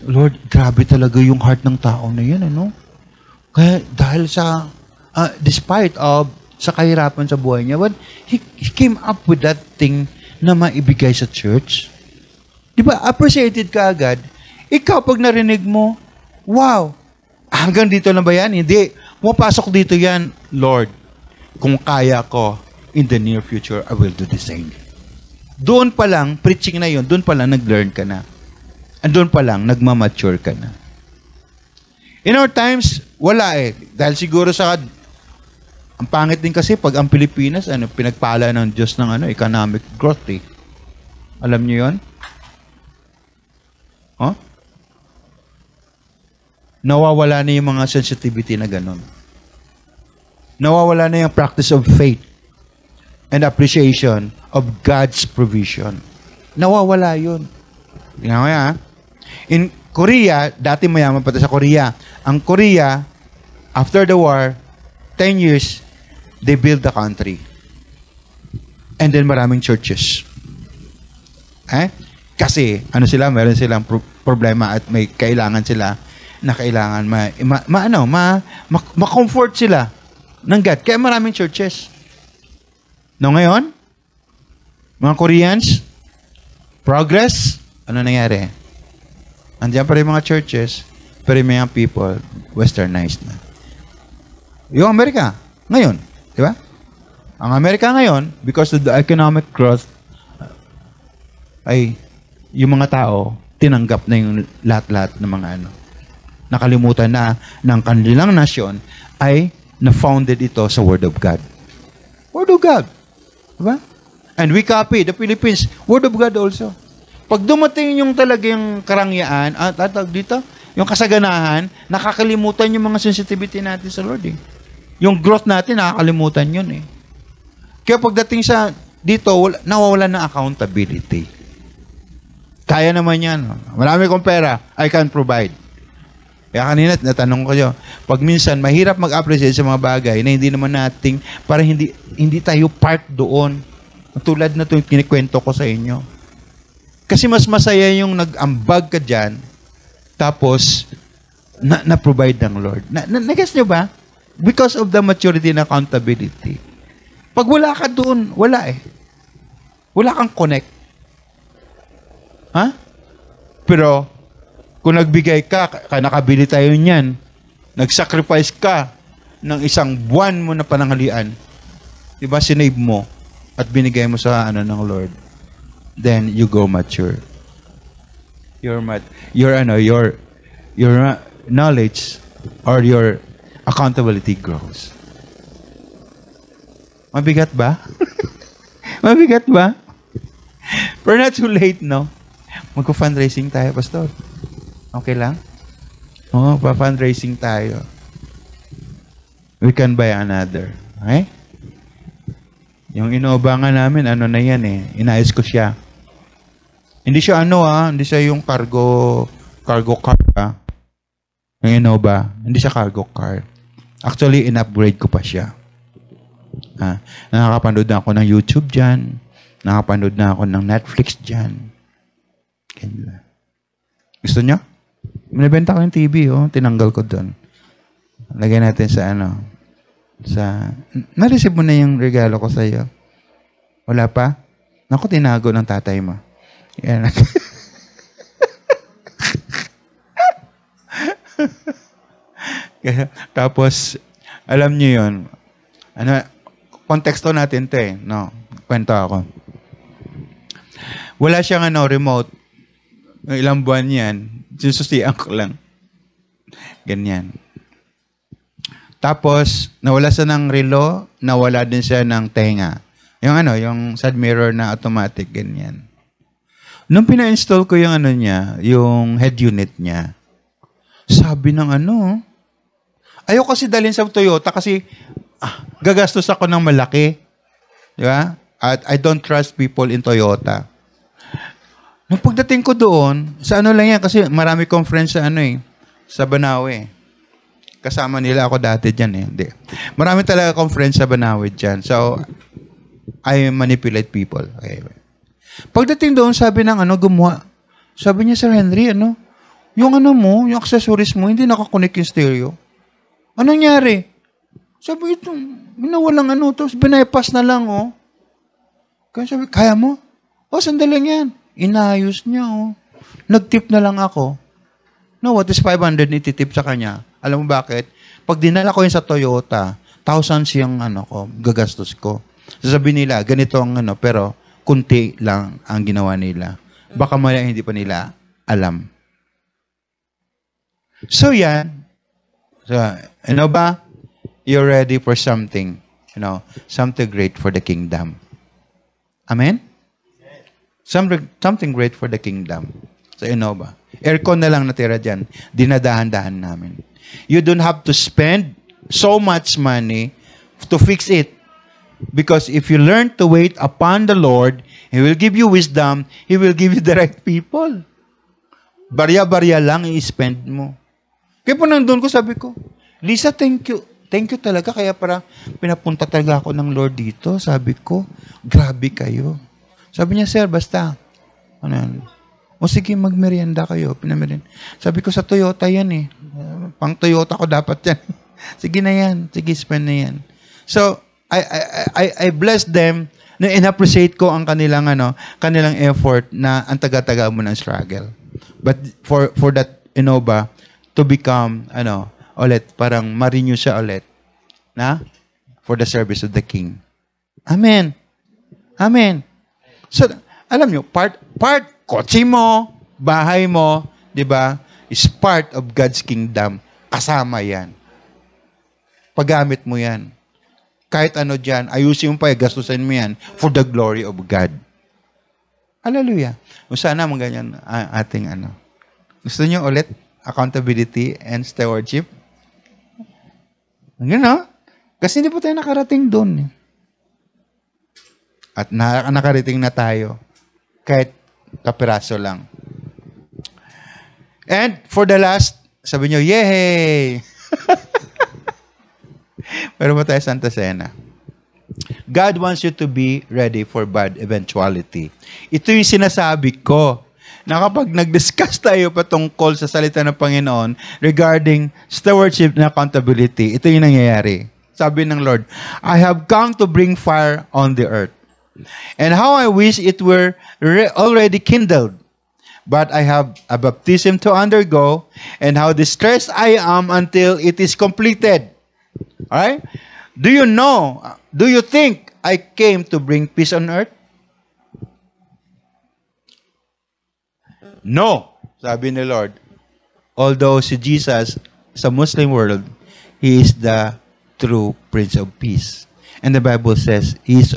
Lord, grabe talaga yung heart ng tao na yun, Kaya dahil sa, despite of, sa kahirapan sa buhay niya, but he came up with that thing na maibigay sa church. Di ba, appreciated ka agad. Ikaw, pag narinig mo, wow, hanggang dito na ba yan? Hindi. Pumapasok dito yan, Lord, kung kaya ko, in the near future, I will do the same. Doon pa lang, preaching na yun, doon pa lang nag-learn ka na. And doon pa lang, nagmamature ka na. In our times, wala eh. Dahil siguro ang pangit din kasi pag ang Pilipinas, pinagpala ng Diyos ng economic growth eh. Alam niyo yun? Nawawala na yung mga sensitivity na ganun. Nawawala na yung practice of faith and appreciation of God's provision. Nawawala yun. Tingnan mo yan, In Korea, dati mayaman pa sa Korea. Ang Korea, after the war, 10 years, they built the country. And then maraming churches. Kasi, meron silang problema at may kailangan sila na kailangan ma-comfort sila ng God. Kaya maraming churches. No, ngayon, mga Koreans, progress, ano nangyari? Andiyan pa rin mga churches, pero yung mga people, westernized na. Yung Amerika, ngayon, di ba? Ang Amerika ngayon, because of the economic growth, ay yung mga tao, tinanggap na yung lahat-lahat ng mga ano. Nakalimutan na ng kanilang nasyon ay na-founded ito sa Word of God. Word of God. Diba? And we copy, the Philippines, Word of God also. Pag dumating yung talagang karangyaan, at dito, yung kasaganahan, nakakalimutan yung mga sensitivity natin sa Lord eh. Yung growth natin, nakakalimutan yun eh. Kaya pagdating sa dito, nawawalan ng accountability. Kaya naman yan. Marami kong pera, I can provide. Kaya kanina, natanong ko yun, pag minsan, mahirap mag-appreciate sa mga bagay na hindi naman nating, para hindi tayo part doon. Tulad na ito yung kinikwento ko sa inyo. Kasi mas masaya yung nag-ambag ka dyan, tapos, na-provide ng Lord. Na-guess nyo ba? Because of the maturity and accountability. Pag wala ka doon, wala eh. Wala kang connect. Ha? Pero, kung nagbigay ka, nakabili tayo niyan, nag-sacrifice ka ng isang buwan mo na pananghalian, diba, sinave mo at binigay mo sa ano ng Lord, then you go mature. Your knowledge or your accountability grows. Mabigat ba? Mabigat ba? Pero not too late, no? Magko-fundraising tayo, Pastor. Okay lang? Oo, pa-fundraising tayo. We can buy another. Okay? Yung inobangan namin, ano na yan eh. Inayos ko siya. Hindi siya hindi siya yung cargo car, ha? Yung Innova, hindi siya cargo car. Actually, in-upgrade ko pa siya. Nakakapanood na ako ng YouTube dyan. Nakapanood na ako ng Netflix dyan. Ganyan. Gusto nyo? Minibenta ko yung TV, tinanggal ko doon. Lagay natin sa na-receive mo na yung regalo ko sa iyo. Wala pa? Naku, tinago ng tatay mo. Yan. Tapos, alam niyo yun. Konteksto natin ito eh. No, kwento ako. Wala siyang remote. Ilang buwan yan. Sususian ko lang. Ganyan. Tapos, nawala siya ng relo, nawala din siya ng tenga. Yung side mirror na automatic, ganyan. Nung pina-install ko yung niya, yung head unit niya, sabi ng ayaw kasi dalhin sa Toyota kasi gagastos ako ng malaki. Di ba? At I don't trust people in Toyota. Nung pagdating ko doon, sa lang yan, kasi marami kong friends sa sa Banawe. Kasama nila ako dati dyan eh. Hindi. Marami talaga akong friends sa Banawe dyan. So, I manipulate people. Okay. Pagdating doon, sabi ng gumawa. Sabi niya, Sir Henry, yung mo, yung accessories mo, hindi nakakonek yung stereo. Anong nangyari? Sabi ito, nawalang tapos binaypass na lang, Kaya sabi, kaya mo? Sandali yan. Inayos niya, Nag-tip na lang ako. No, what is 500 ititip sa kanya? Alam mo bakit? Pag dinala ko yun sa Toyota, thousands yung gagastos ko. Sasabihin nila, ganito ang pero kunti lang ang ginawa nila. Baka maya hindi pa nila alam. So yan. So, ba? You're ready for something. Something great for the kingdom. Amen? Something great for the kingdom. So, ba? Aircon na lang natira dyan. Dinadahan-dahan namin. You don't have to spend so much money to fix it. Because if you learn to wait upon the Lord, He will give you wisdom, He will give you the right people. Barya-barya lang i-spend mo. Kaya po nandun ko, sabi ko, Lisa, thank you. Thank you talaga. Kaya para pinapunta talaga ako ng Lord dito. Sabi ko, grabe kayo. Sabi niya, Sir, basta. Sige, magmerienda kayo. Pinamerienda. Sabi ko, sa Toyota yan eh. Pang Toyota ko dapat yan. Sige na yan. Sige, spend na yan. So, I bless them na in-appreciate ko ang kanilang effort na ang taga-taga mo ng struggle. But for that Innova to become ulit parang ma-renew siya ulit. na for the service of the King. Amen. Amen. So, alam nyo, part, kotse mo, bahay mo, di ba, is part of God's kingdom. Kasama yan. Paggamit mo yan. Kahit ano dyan, ayusin mo pa, gastusin mo yan for the glory of God. Hallelujah. O sana mga ganyan ating ano. Gusto nyo ulit? Accountability and stewardship? Ganyan, no? Kasi hindi po tayo nakarating doon. At nakarating na tayo. Kahit kapiraso lang. And for the last, sabi nyo, yay! Pero ba tayo Santa Cena? God wants you to be ready for bad eventuality. Ito yung sinasabi ko na kapag nag-discuss tayo patungkol sa salita ng Panginoon regarding stewardship and accountability, ito yung nangyayari. Sabi ng Lord, I have come to bring fire on the earth. And how I wish it were already kindled. But I have a baptism to undergo, and how distressed I am until it is completed. Alright? Do you think I came to bring peace on earth? No, sabi ni Lord. Although si Jesus, sa Muslim world, He is the true Prince of Peace. And the Bible says, He is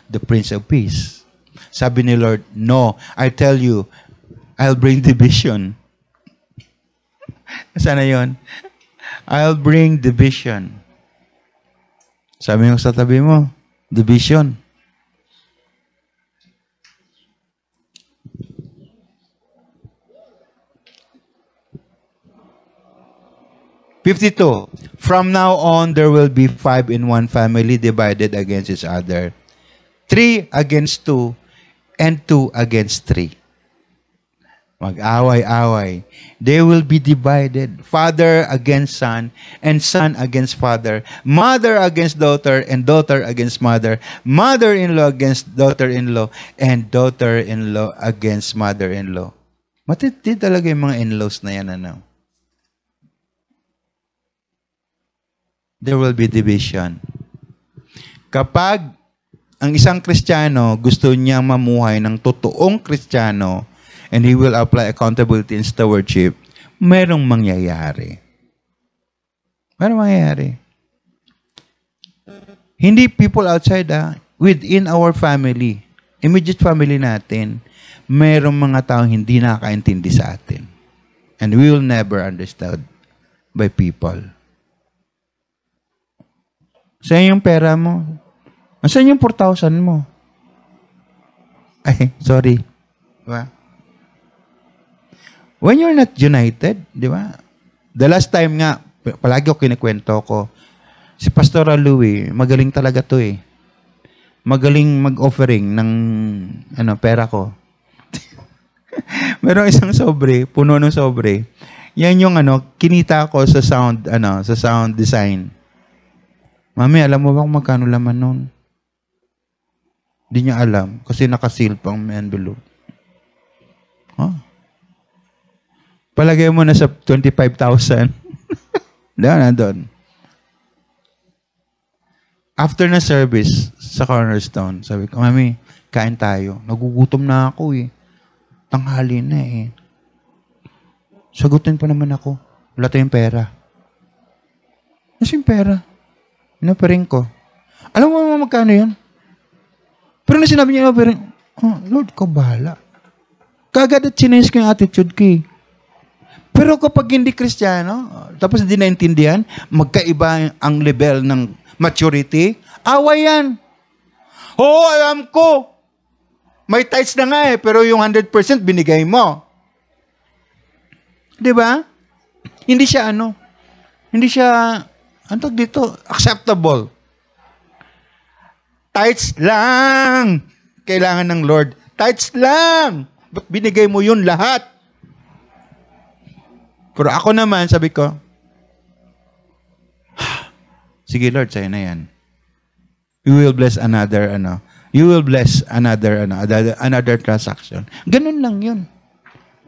the Prince of Peace. Sabi ni Lord, no, I tell you, I'll bring division. Sana yon? I'll bring division. Sabi mo sa tabi mo, division. "52. From now on, there will be 5 in one family divided against each other. 3 against 2, and 2 against 3. Mag-away-away. They will be divided. Father against son, and son against father. Mother against daughter, and daughter against mother. Mother-in-law against daughter-in-law, and daughter-in-law against mother-in-law." Matindi talaga yung mga in-laws na yan, ano? There will be division. Kapag ang isang Kristiyano gusto niyang mamuhay ng totoong Kristiyano and he will apply accountability and stewardship, merong mangyayari. Merong mangyayari. Hindi people outside, within our family, immediate family natin, merong mga taong hindi nakakaintindi sa atin. And we will never understood by people. Saan yung pera mo? Saan yung 4,000 mo? Ay, sorry. Diba? When you're not united, di ba? The last time nga, palagi ko kinikwento ko, si Pastor Louie, magaling talaga to eh. Magaling mag-offering ng pera ko. Merong isang sobre, puno ng sobre. Yan yung kinita ko sa sound design. Mami, alam mo ba kung magkano laman nun? Hindi niya alam kasi nakaseal pang envelope. Huh? Palagay mo na sa 25,000. Doon. After na service sa Cornerstone, sabi ko, Mami, kain tayo. Nagugutom na ako eh. Tanghali na eh. Sagutin pa naman ako. Wala tayong pera. Nasa yung pera? Inaparing ko. Alam mo magkano yun? Pero na sinabi niya, Lord, ko bahala. Kagad at sinayos ko yung attitude ko eh. Pero kapag hindi Kristiyano, tapos hindi naintindihan, magkaiba ang level ng maturity, away yan. Oo, alam ko. May tithes na nga eh, pero yung 100% binigay mo. Diba? Hindi siya dito, acceptable. Tithes lang. Kailangan ng Lord. Tithes lang. Ba't binigay mo yun lahat? Pero ako naman, sabi ko, sige Lord, sa'yo na yan. You will bless another transaction. Ganun lang yun.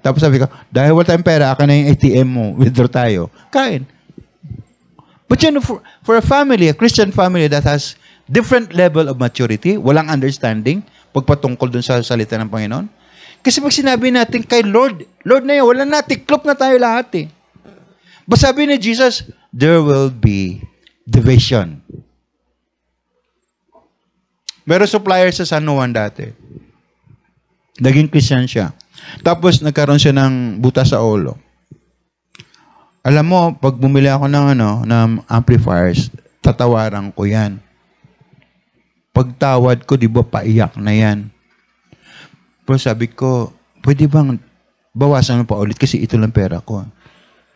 Tapos sabi ko, dahil wala tayong pera, akin na yung ATM mo, withdraw tayo. Kain. But you know, for a family, a Christian family that has different level of maturity, walang understanding, pagpatungkol dun sa salita ng Panginoon. Kasi pag sinabi natin kay Lord, Lord na yun, wala na, tiklop na tayo lahat eh. But sabi ni Jesus, there will be division. Meron supplier sa San Juan dati. Naging Christian siya. Tapos nagkaroon siya ng buta sa ulo. Alam mo, pag bumili ako ng amplifiers, tatawaran ko yan. Pagtawad ko, di ba, paiyak na yan. Pero sabi ko, pwede bang bawasan mo pa ulit kasi ito lang pera ko.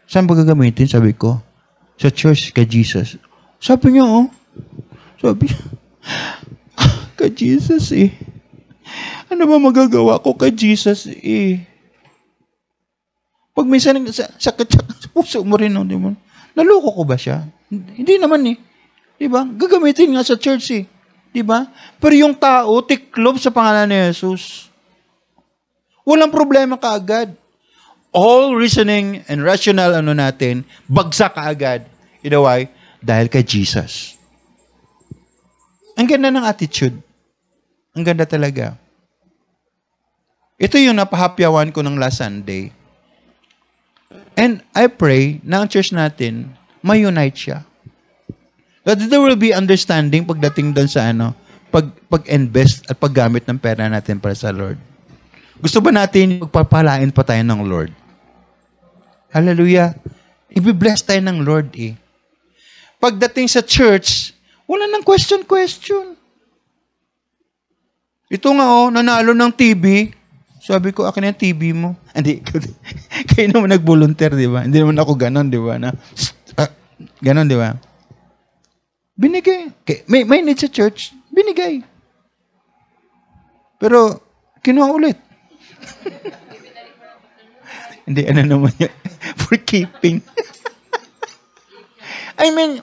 Saan ba gagamitin? Sabi ko, sa church, kay Jesus. Sabi niya, oh. Sabi niya, kay Jesus eh. Ano ba magagawa ko kay Jesus eh? Pag minsan sakit sa puso mo rin, no, di ba? Naloko ko ba siya? Hindi naman eh. Di ba? Gagamitin nga sa church eh. Di ba? Pero yung tao, tiklob sa pangalan ni Jesus. Walang problema kaagad. All reasoning and rational natin, bagsak kaagad. You know why? Dahil kay Jesus. Ang ganda ng attitude. Ang ganda talaga. Ito yung napahapyawan ko ng last Sunday. And I pray na ang church natin, may-unite siya. That there will be understanding pagdating doon sa pag-invest at paggamit ng pera natin para sa Lord. Gusto ba natin magpapalain pa tayo ng Lord? Hallelujah. I-bless tayo ng Lord eh. Pagdating sa church, wala nang question. Ito nga nanalo ng TV. Sabi ko, akin yung TV mo. Hindi, kayo naman nag-volunteer, di ba? Hindi naman ako ganon, di ba? Ganon, di ba? Binigay. May need sa church, binigay. Pero, kinuha ulit. Hindi, naman yun? For keeping. I mean,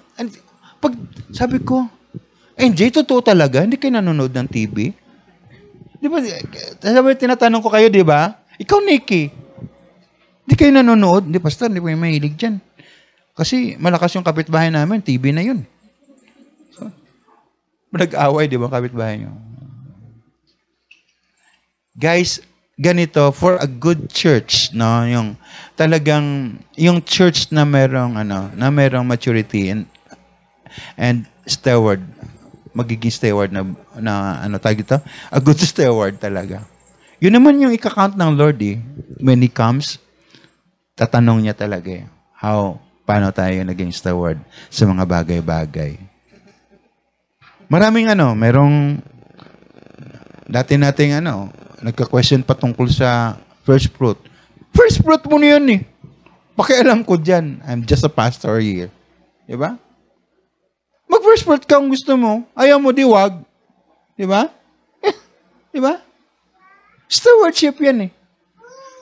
sabi ko, totoo talaga, hindi kayo nanonood ng TV? Di ba, sabi, tinatanong ko kayo, di ba? Ikaw, Nikki, hindi kayo nanonood? Hindi, pastor, hindi ko yung mahilig dyan. Kasi malakas yung kapitbahay namin, TV na yun. So, nag-away, di ba, kapitbahay nyo? Guys, ganito, for a good church, no, yung talagang, yung church na merong, na merong maturity and steward, magiging steward na tawag ito? A good steward talaga. Yun naman yung ika-count ng Lord eh. When He comes, tatanong niya talaga eh. Paano tayo naging steward sa mga bagay-bagay. Maraming merong, dati nating nagka-question patungkol sa first fruit. First fruit mo na yun eh. Pakialam ko dyan. I'm just a pastor here. Diba? Mag-first fruit ka kung gusto mo. Ayaw mo, wag. Diba? Diba? Stewardship yan eh.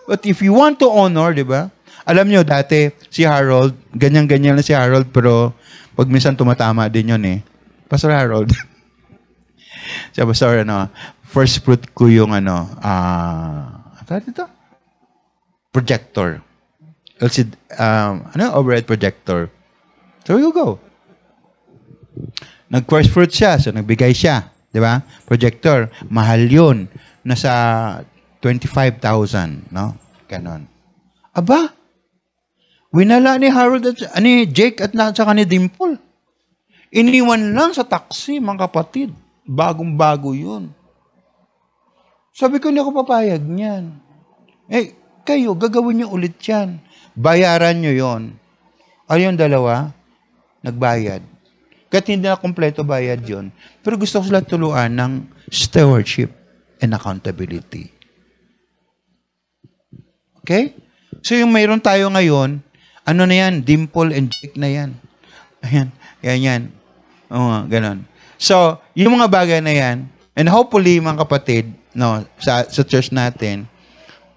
But if you want to honor, diba? Alam nyo, dati, si Harold, ganyan-ganyan na si Harold, pero pag minsan tumatama din yun eh. Pastor Harold. Siya, Pastor, first fruit ko yung ito? Projector. LCD, overhead projector. So you go. Nag-first fruit siya, so nagbigay siya. Di ba? Projector. Mahal yun. Nasa 25,000. No? Ganon. Aba? Winala ni Harold at ni Jake at saka ni Dimple. Iniwan lang sa taxi, mga kapatid. Bagong-bago yun. Sabi ko, hindi ako papayag niyan. Kayo, gagawin niyo ulit yan. Bayaran niyo yon. Ayun, dalawa, nagbayad. Kahit hindi na kompleto bayad yon. Pero gusto ko sila tuluan ng stewardship and accountability. Okay? So yung mayroon tayo ngayon, na yan? Dimple and Jake na yan. Ayan. Yan. Oo, ganon. So, yung mga bagay na yan, and hopefully, mga kapatid, sa church natin,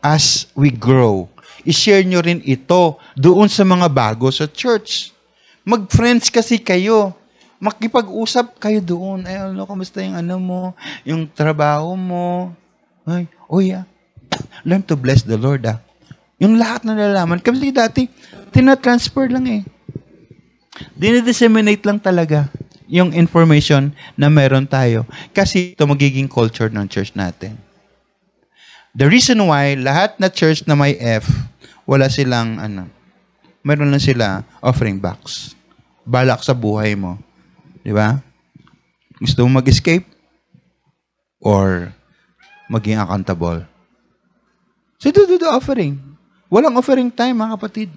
as we grow, i-share nyo rin ito doon sa mga bago sa church. Mag-friends kasi kayo. Makipag-usap kayo doon. Kamusta yung mo, yung trabaho mo. Learn to bless the Lord, Yung lahat na nalalaman. Kasi dati, tina-transfer lang eh. Dinidisseminate lang talaga yung information na meron tayo. Kasi ito magiging culture ng church natin. The reason why lahat na church na may F, wala silang, meron lang sila offering box. Balak sa buhay mo. Di ba? Gusto mo mag-escape? Or maging accountable? So do the offering. Walang offering time, mga kapatid.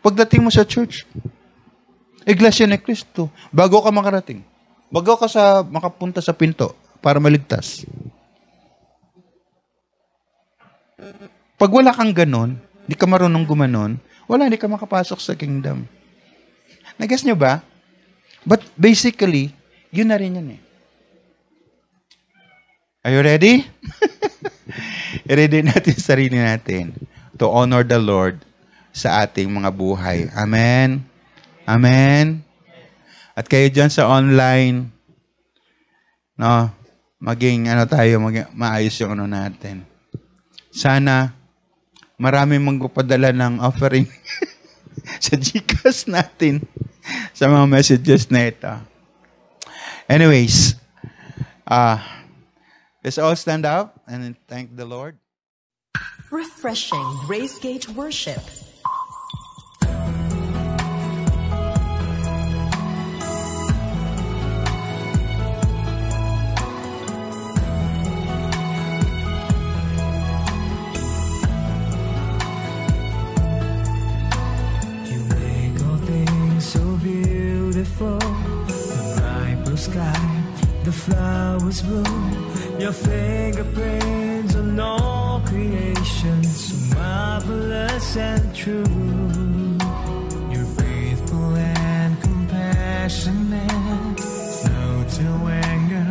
Pagdating mo sa church, Iglesia ni Cristo, bago ka makarating, bago ka makapunta sa pinto para maligtas. Pag wala kang ganon, di ka marunong gumanon, hindi ka makapasok sa kingdom. Nag-guess nyo ba? But basically, yun na rin yan eh. Are you ready? I-ready natin sarili natin to honor the Lord sa ating mga buhay. Amen? Amen? At kayo dyan sa online, no, maging maayos yung natin. Sana, marami magpapadala ng offering sa Gcash natin sa mga messages na ito. Anyways, let's all stand up and thank the Lord. Refreshing Gracegate Worship. The bright blue sky, the flowers bloom, your fingerprints on all creation, so marvelous and true. You're faithful and compassionate, slow to anger,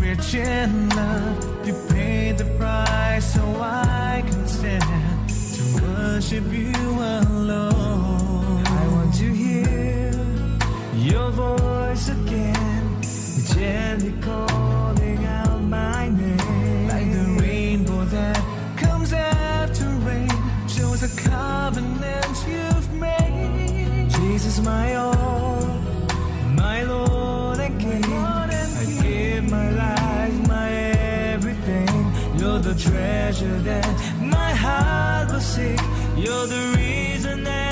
rich in love. You paid the price so I can stand to worship you alone. I want to hear your voice again, gently calling out my name. Like the rainbow that comes after rain, shows a covenant you've made. Jesus, my all, my Lord and King, I give my life, my everything. You're the treasure that my heart will seek. You're the reason that